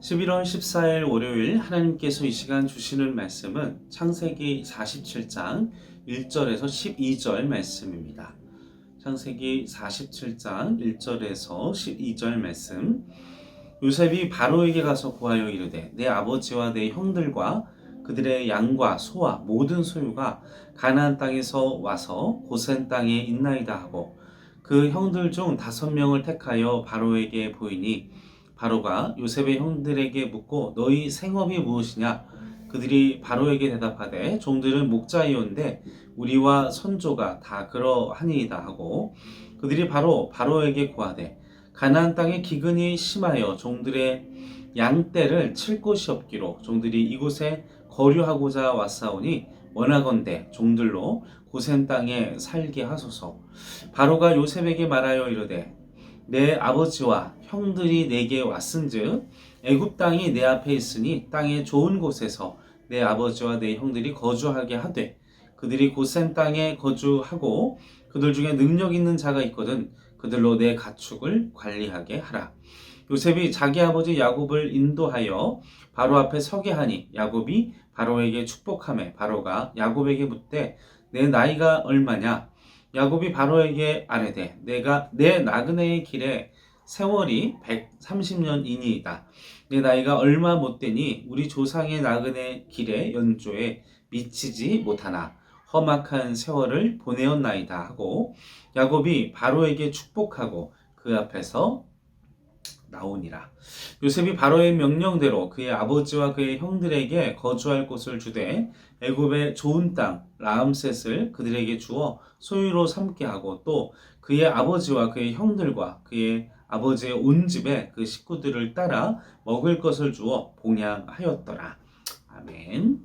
11월 14일 월요일 하나님께서 이 시간 주시는 말씀은 창세기 47장 1절에서 12절 말씀입니다. 창세기 47장 1절에서 12절 말씀. 요셉이 바로에게 가서 고하여 이르되 내 아버지와 내 형들과 그들의 양과 소와 모든 소유가 가나안 땅에서 와서 고센 땅에 있나이다 하고 그 형들 중 5명을 택하여 바로에게 보이니 바로가 요셉의 형들에게 묻고 너희 생업이 무엇이냐? 그들이 바로에게 대답하되 종들은 목자이온데 우리와 선조가 다 그러하니이다 하고 그들이 바로에게 고하되 가나안 땅에 기근이 심하여 종들의 양떼를 칠 곳이 없기로 종들이 이곳에 거류하고자 왔사오니 원하건대 종들로 고센 땅에 살게 하소서. 바로가 요셉에게 말하여 이르되 내 아버지와 형들이 내게 왔은즉 애굽 땅이 내 앞에 있으니 땅의 좋은 곳에서 내 아버지와 내 형들이 거주하게 하되 그들이 고센 땅에 거주하고 그들 중에 능력 있는 자가 있거든 그들로 내 가축을 관리하게 하라. 요셉이 자기 아버지 야곱을 인도하여 바로 앞에 서게 하니 야곱이 바로에게 축복하매 바로가 야곱에게 묻되 내 나이가 얼마냐? 야곱이 바로에게 아뢰되 내가 내 나그네의 길에 세월이 130년이니이다. 내 나이가 얼마 못되니 우리 조상의 나그네 길의 연조에 미치지 못하나 험악한 세월을 보내었나이다 하고 야곱이 바로에게 축복하고 그 앞에서 나오니라. 요셉이 바로의 명령대로 그의 아버지와 그의 형들에게 거주할 곳을 주되 애굽의 좋은 땅 라암셋을 그들에게 주어 소유로 삼게 하고 또 그의 아버지와 그의 형들과 그의 아버지의 온 집에 그 식구들을 따라 먹을 것을 주어 봉양하였더라. 아멘.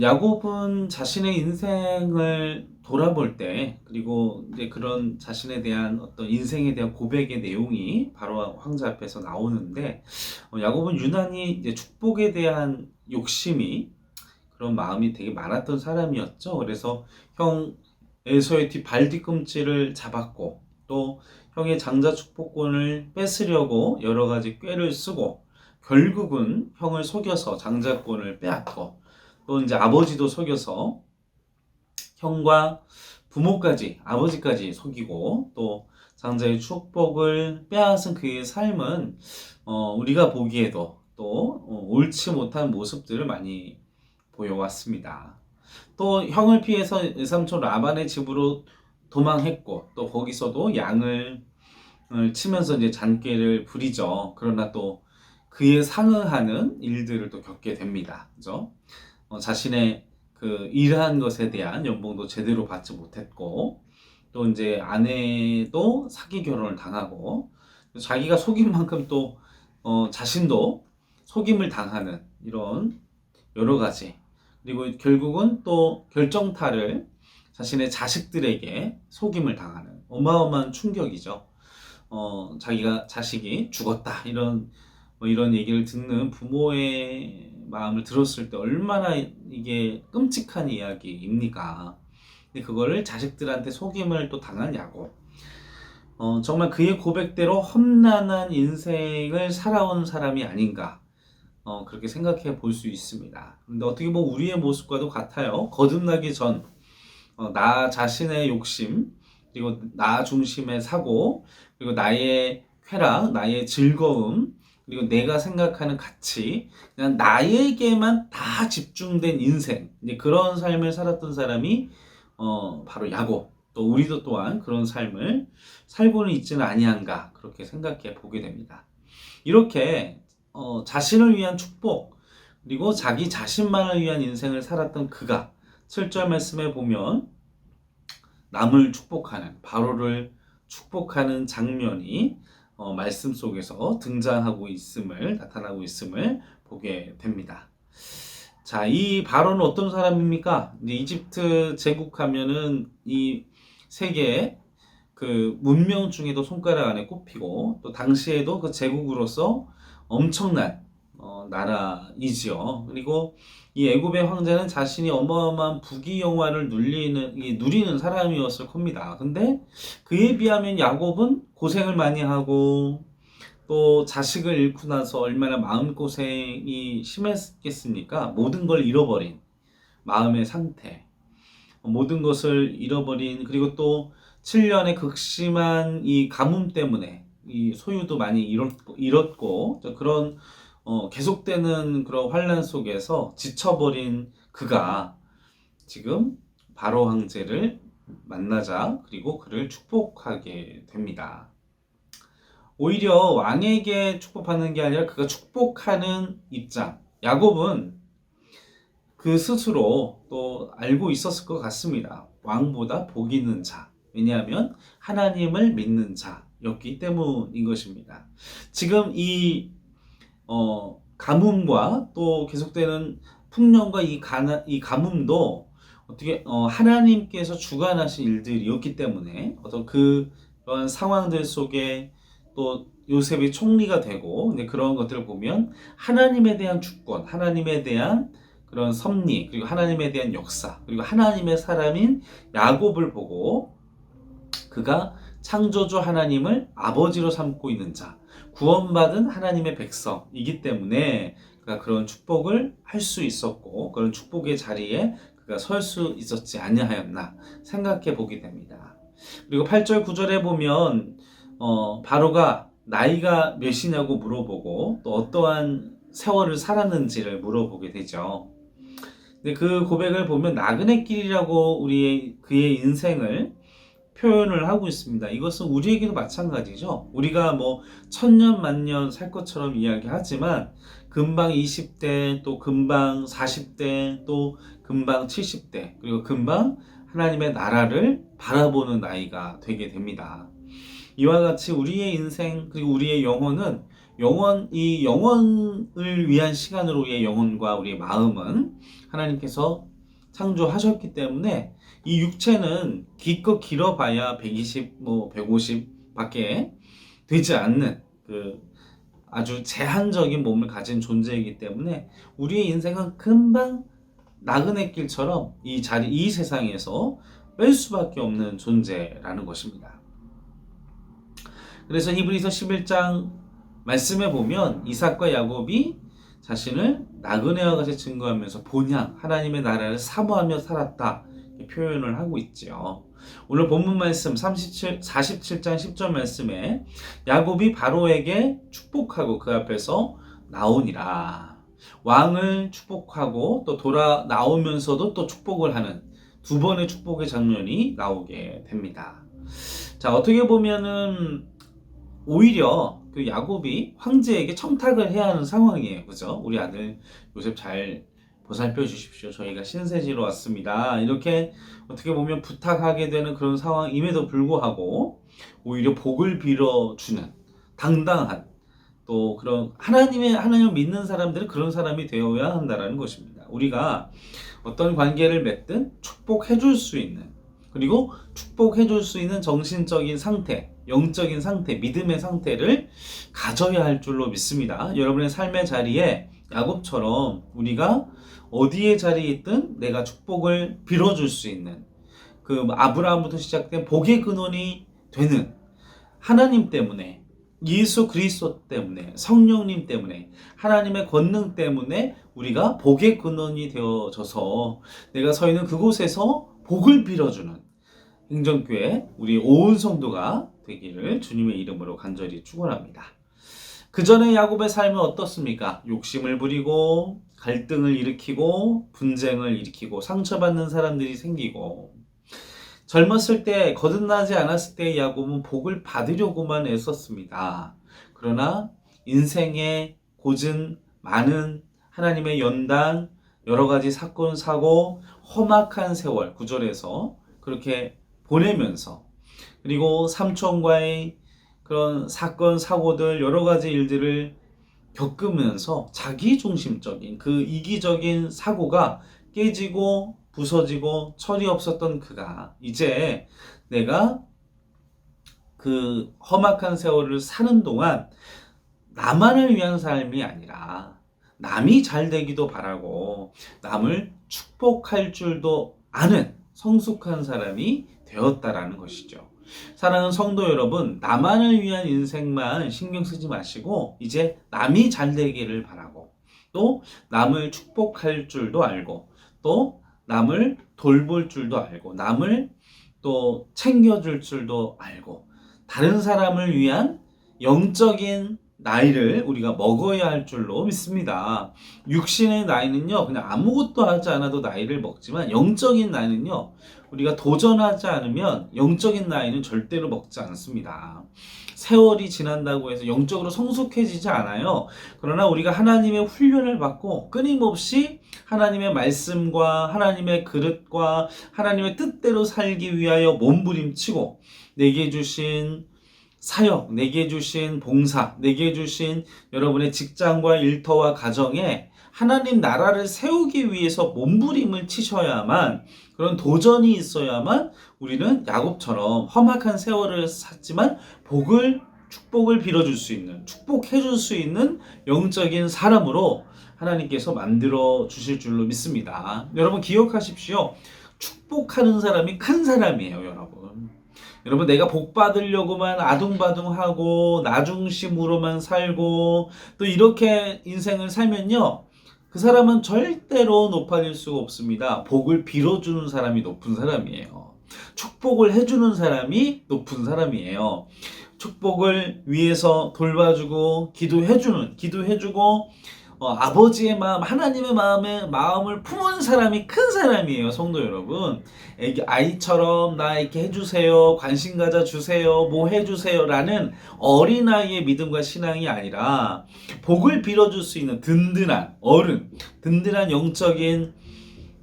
야곱은 자신의 인생을 돌아볼 때 그리고 이제 그런 자신에 대한 어떤 인생에 대한 고백의 내용이 바로 황제 앞에서 나오는데 야곱은 유난히 이제 축복에 대한 욕심이 그런 마음이 되게 많았던 사람이었죠. 그래서 형 에서의 발 뒤꿈치를 잡았고 또 형의 장자 축복권을 뺏으려고 여러 가지 꾀를 쓰고 결국은 형을 속여서 장자권을 빼앗고 또 이제 아버지도 속여서 형과 부모까지 아버지까지 속이고 또 장자의 축복을 빼앗은 그의 삶은 우리가 보기에도 또 옳지 못한 모습들을 많이 보여왔습니다. 또 형을 피해서 외삼촌 라반의 집으로 도망했고 또 거기서도 양을 치면서 이제 잔꾀를 부리죠. 그러나 또 그에 상응하는 일들을 또 겪게 됩니다. 그죠? 자신의 그 일한 것에 대한 연봉도 제대로 받지 못했고 또 이제 아내도 사기 결혼을 당하고 자기가 속인 만큼 또 자신도 속임을 당하는 이런 여러 가지 그리고 결국은 또 결정타를 자신의 자식들에게 속임을 당하는 어마어마한 충격이죠. 자기가 자식이 죽었다 이런 얘기를 듣는 부모의 마음을 들었을 때 얼마나 이게 끔찍한 이야기입니까? 근데 그거를 자식들한테 속임을 또 당한 야곱. 정말 그의 고백대로 험난한 인생을 살아온 사람이 아닌가. 그렇게 생각해 볼 수 있습니다. 근데 어떻게 보면 우리의 모습과도 같아요. 거듭나기 전, 나 자신의 욕심, 그리고 나 중심의 사고, 그리고 나의 쾌락, 나의 즐거움, 그리고 내가 생각하는 가치, 그냥 나에게만 다 집중된 인생, 이제 그런 삶을 살았던 사람이 바로 야곱. 또 우리도 또한 그런 삶을 살고는 있지는 아니한가 그렇게 생각해 보게 됩니다. 이렇게 자신을 위한 축복 그리고 자기 자신만을 위한 인생을 살았던 그가 7절 말씀에 보면 남을 축복하는 바로를 축복하는 장면이 말씀 속에서 등장하고 있음을 나타나고 있음을 보게 됩니다. 자, 이 바로는 어떤 사람입니까? 이제 이집트 제국하면은 이 세계의 그 문명 중에도 손가락 안에 꼽히고 또 당시에도 그 제국으로서 엄청난 나라이지요. 그리고 이 애굽의 황제는 자신이 어마어마한 부귀영화를 누리는 사람이었을 겁니다. 근데 그에 비하면 야곱은 고생을 많이 하고 또 자식을 잃고 나서 얼마나 마음고생이 심했겠습니까? 모든 걸 잃어버린 마음의 상태, 모든 것을 잃어버린, 그리고 또 7년의 극심한 이 가뭄 때문에 이 소유도 많이 잃었고 그런 계속되는 그런 환란 속에서 지쳐버린 그가 지금 바로 황제를 만나자 그리고 그를 축복하게 됩니다. 오히려 왕에게 축복하는 게 아니라 그가 축복하는 입장. 야곱은 그 스스로 또 알고 있었을 것 같습니다. 왕보다 복 있는 자. 왜냐하면 하나님을 믿는 자였기 때문인 것입니다. 지금 이 가뭄과 또 계속되는 풍년과 이 가뭄도 어떻게 하나님께서 주관하신 일들이었기 때문에 어떤 그런 상황들 속에 또 요셉이 총리가 되고 근데 그런 것들을 보면 하나님에 대한 주권, 하나님에 대한 그런 섭리, 그리고 하나님에 대한 역사, 그리고 하나님의 사람인 야곱을 보고 그가 창조주 하나님을 아버지로 삼고 있는 자, 구원받은 하나님의 백성이기 때문에 그가 그런 축복을 할 수 있었고 그런 축복의 자리에 그가 설 수 있었지 아니하였나 생각해 보게 됩니다. 그리고 8절 9절에 보면 바로가 나이가 몇이냐고 물어보고 또 어떠한 세월을 살았는지를 물어보게 되죠. 근데 그 고백을 보면 나그네 길이라고 그의 인생을 표현을 하고 있습니다. 이것은 우리에게도 마찬가지죠. 우리가 뭐 천년 만년 살 것처럼 이야기하지만 금방 20대 또 금방 40대 또 금방 70대 그리고 금방 하나님의 나라를 바라보는 나이가 되게 됩니다. 이와 같이 우리의 인생 그리고 우리의 영혼은 이 영혼을 위한 시간으로 우리의 영혼과 우리의 마음은 하나님께서 창조하셨기 때문에 이 육체는 기껏 길어봐야 120, 150 밖에 되지 않는 그 아주 제한적인 몸을 가진 존재이기 때문에 우리의 인생은 금방 나그네 길처럼 이 세상에서 뺄 수밖에 없는 존재라는 것입니다. 그래서 히브리서 11장 말씀에 보면 이삭과 야곱이 자신을 나그네와 같이 증거하면서 본향 하나님의 나라를 사모하며 살았다 표현을 하고 있죠. 오늘 본문 말씀 47장 10절 말씀에 야곱이 바로에게 축복하고 그 앞에서 나오니라. 왕을 축복하고 또 돌아 나오면서도 또 축복을 하는 두 번의 축복의 장면이 나오게 됩니다. 자, 어떻게 보면은 오히려 그 야곱이 황제에게 청탁을 해야 하는 상황이에요. 그죠? 우리 아들 요셉 잘 보살펴 주십시오. 저희가 신세지로 왔습니다. 이렇게 어떻게 보면 부탁하게 되는 그런 상황임에도 불구하고 오히려 복을 빌어주는 당당한 또 그런 하나님을 믿는 사람들은 그런 사람이 되어야 한다는 것입니다. 우리가 어떤 관계를 맺든 축복해 줄 수 있는 그리고 축복해 줄 수 있는 정신적인 상태, 영적인 상태, 믿음의 상태를 가져야 할 줄로 믿습니다. 여러분의 삶의 자리에 야곱처럼 우리가 어디에 자리에 있든 내가 축복을 빌어줄 수 있는 그 아브라함부터 시작된 복의 근원이 되는 하나님 때문에 예수 그리스도 때문에 성령님 때문에 하나님의 권능 때문에 우리가 복의 근원이 되어져서 내가 서 있는 그곳에서 복을 빌어주는 행정교회 우리 온 성도가 되기를 주님의 이름으로 간절히 축원합니다. 그 전에 야곱의 삶은 어떻습니까? 욕심을 부리고 갈등을 일으키고 분쟁을 일으키고 상처받는 사람들이 생기고 젊었을 때 거듭나지 않았을 때 야곱은 복을 받으려고만 애썼습니다. 그러나 인생의 고증 많은 하나님의 연단 여러 가지 사건 사고 험악한 세월 구절에서 그렇게 보내면서 그리고 삼촌과의 그런 사건 사고들 여러 가지 일들을 겪으면서 자기중심적인 그 이기적인 사고가 깨지고 부서지고 철이 없었던 그가 이제 내가 그 험악한 세월을 사는 동안 나만을 위한 삶이 아니라 남이 잘 되기도 바라고 남을 축복할 줄도 아는 성숙한 사람이 되었다라는 것이죠. 사랑하는 성도 여러분, 나만을 위한 인생만 신경 쓰지 마시고 이제 남이 잘 되기를 바라고, 또 남을 축복할 줄도 알고, 또 남을 돌볼 줄도 알고, 남을 또 챙겨줄 줄도 알고, 다른 사람을 위한 영적인 나이를 우리가 먹어야 할 줄로 믿습니다. 육신의 나이는요, 그냥 아무것도 하지 않아도 나이를 먹지만, 영적인 나이는요, 우리가 도전하지 않으면 영적인 나이는 절대로 먹지 않습니다. 세월이 지난다고 해서 영적으로 성숙해지지 않아요. 그러나 우리가 하나님의 훈련을 받고 끊임없이 하나님의 말씀과 하나님의 그릇과 하나님의 뜻대로 살기 위하여 몸부림치고, 내게 주신 사역, 내게 주신 봉사, 내게 주신 여러분의 직장과 일터와 가정에 하나님 나라를 세우기 위해서 몸부림을 치셔야만, 그런 도전이 있어야만 우리는 야곱처럼 험악한 세월을 샀지만 축복을 빌어줄 수 있는, 축복해줄 수 있는 영적인 사람으로 하나님께서 만들어 주실 줄로 믿습니다. 여러분 기억하십시오. 축복하는 사람이 큰 사람이에요, 여러분. 여러분, 내가 복 받으려고만 아둥바둥하고 나중심으로만 살고 또 이렇게 인생을 살면요, 그 사람은 절대로 높아질 수가 없습니다. 복을 빌어주는 사람이 높은 사람이에요. 축복을 해주는 사람이 높은 사람이에요. 축복을 위해서 돌봐주고 기도해주고 아버지의 마음, 하나님의 마음을 품은 사람이 큰 사람이에요, 성도 여러분. 아이처럼 나 이렇게 해주세요, 관심 가져주세요, 뭐 해주세요 라는 어린아이의 믿음과 신앙이 아니라, 복을 빌어줄 수 있는 든든한 어른, 든든한 영적인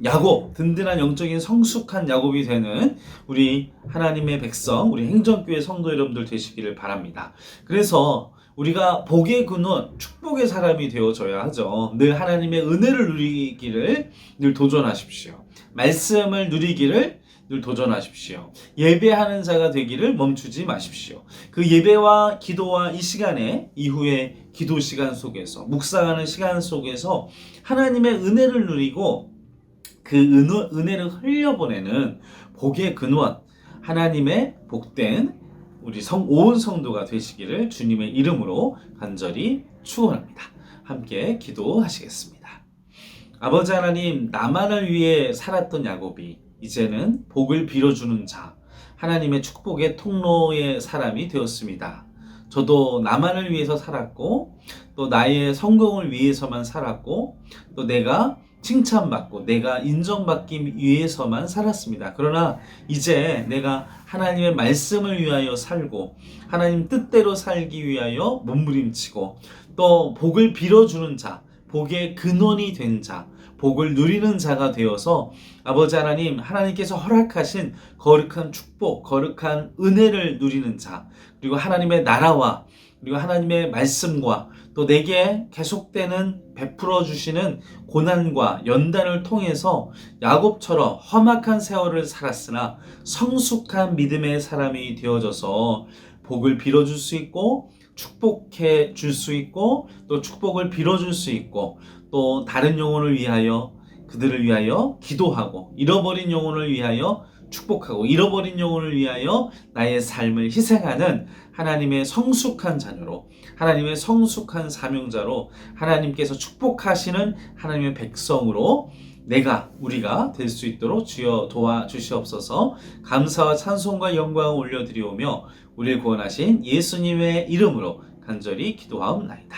야곱, 든든한 영적인 성숙한 야곱이 되는 우리 하나님의 백성, 우리 행정교회 성도 여러분들 되시기를 바랍니다. 그래서 우리가 복의 근원, 축복의 사람이 되어져야 하죠. 늘 하나님의 은혜를 누리기를 늘 도전하십시오. 말씀을 누리기를 늘 도전하십시오. 예배하는 자가 되기를 멈추지 마십시오. 그 예배와 기도와 이 시간에 이후에 기도 시간 속에서, 묵상하는 시간 속에서 하나님의 은혜를 누리고 그 은혜를 흘려보내는 복의 근원, 하나님의 복된 우리 온 성도가 되시기를 주님의 이름으로 간절히 축원합니다. 함께 기도하시겠습니다. 아버지 하나님, 나만을 위해 살았던 야곱이 이제는 복을 빌어주는 자, 하나님의 축복의 통로의 사람이 되었습니다. 저도 나만을 위해서 살았고, 또 나의 성공을 위해서만 살았고, 또 내가 칭찬받고 내가 인정받기 위해서만 살았습니다. 그러나 이제 내가 하나님의 말씀을 위하여 살고 하나님 뜻대로 살기 위하여 몸부림치고, 또 복을 빌어주는 자, 복의 근원이 된 자, 복을 누리는 자가 되어서 아버지 하나님, 하나님께서 허락하신 거룩한 축복, 거룩한 은혜를 누리는 자, 그리고 하나님의 나라와 그리고 하나님의 말씀과 또 내게 계속되는 베풀어 주시는 고난과 연단을 통해서 야곱처럼 험악한 세월을 살았으나 성숙한 믿음의 사람이 되어져서 복을 빌어줄 수 있고, 축복해 줄 수 있고, 또 축복을 빌어줄 수 있고, 또 다른 영혼을 위하여, 그들을 위하여 기도하고, 잃어버린 영혼을 위하여 축복하고, 잃어버린 영혼을 위하여 나의 삶을 희생하는 하나님의 성숙한 자녀로, 하나님의 성숙한 사명자로, 하나님께서 축복하시는 하나님의 백성으로 우리가 될 수 있도록 주여 도와주시옵소서. 감사와 찬송과 영광을 올려드리오며 우리를 구원하신 예수님의 이름으로 간절히 기도하옵나이다.